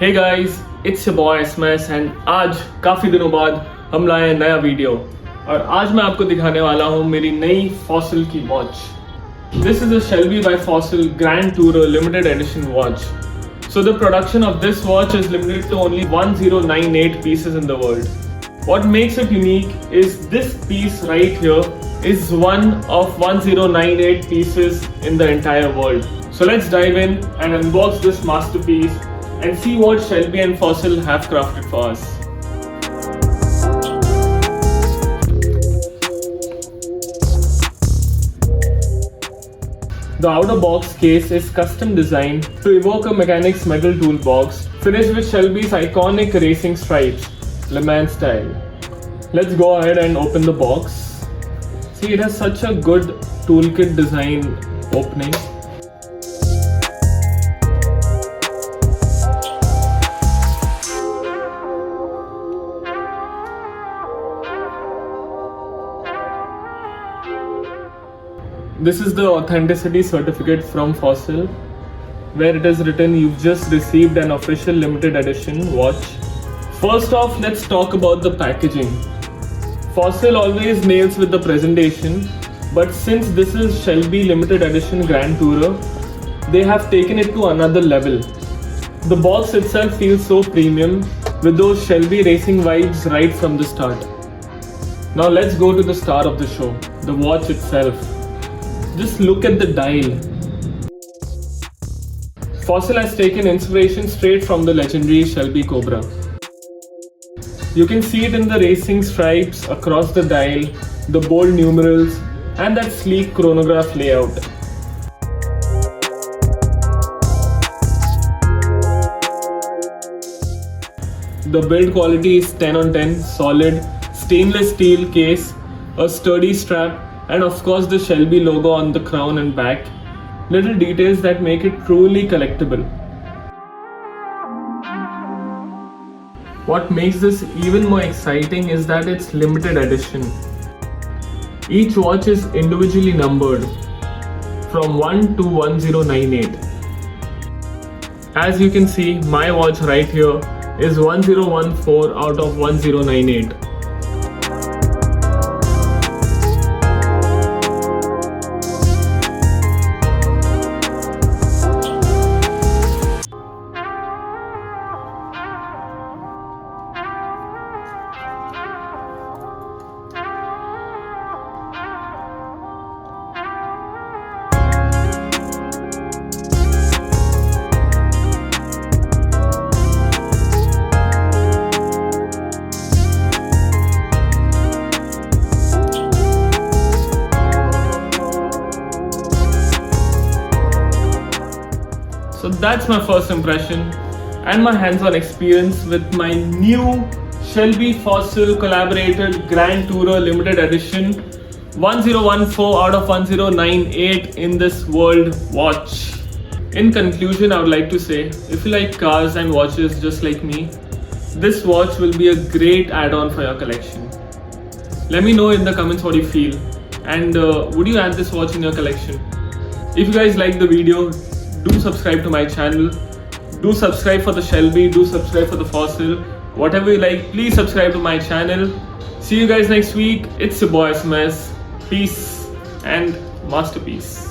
Hey guys, it's your boy SMS and आज काफ़ी दिनों बाद हम लाए हैं नया वीडियो और आज मैं आपको दिखाने वाला हूँ मेरी नई फॉसिल की watch. This is a Shelby by Fossil Grand Tourer limited edition watch. So the production of this watch is limited to only 1098 pieces in the world. What makes it unique is this piece right here is one of 1098 pieces in the entire world. So let's dive in and unbox this masterpiece and see what Shelby and Fossil have crafted for us. The outer box case is custom designed to evoke a mechanic's metal toolbox finished with Shelby's iconic racing stripes, Le Mans style. Let's go ahead and open the box. See, it has such a good toolkit design opening. This is the authenticity certificate from Fossil, where it is written you've just received an official limited edition watch. First off, let's talk about the packaging. Fossil always nails with the presentation, but since this is Shelby limited edition Grand Tourer, they have taken it to another level. The box itself feels so premium with those Shelby racing vibes right from the start. Now let's go to the star of the show, the watch itself. Just look at the dial. Fossil has taken inspiration straight from the legendary Shelby Cobra. You can see it in the racing stripes across the dial, the bold numerals, and that sleek chronograph layout. The build quality is 10 on 10, solid, stainless steel case, a sturdy strap, and of course the Shelby logo on the crown and back. Little details that make it truly collectible. What makes this even more exciting is that it's limited edition. Each watch is individually numbered from 1 to 1098. As you can see, my watch right here is 1014 out of 1098. So that's my first impression and my hands-on experience with my new Shelby Fossil collaborated Grand Tourer limited edition 1014 out of 1098 in this world watch. In conclusion, I would like to say, if you like cars and watches just like me, this watch will be a great add-on for your collection. Let me know in the comments what you feel, and would you add this watch in your collection? If you guys like the video, do subscribe to my channel, do subscribe for the Shelby, do subscribe for the Fossil, whatever you like, please subscribe to my channel. See you guys next week. It's your boy SMS. Peace and masterpiece.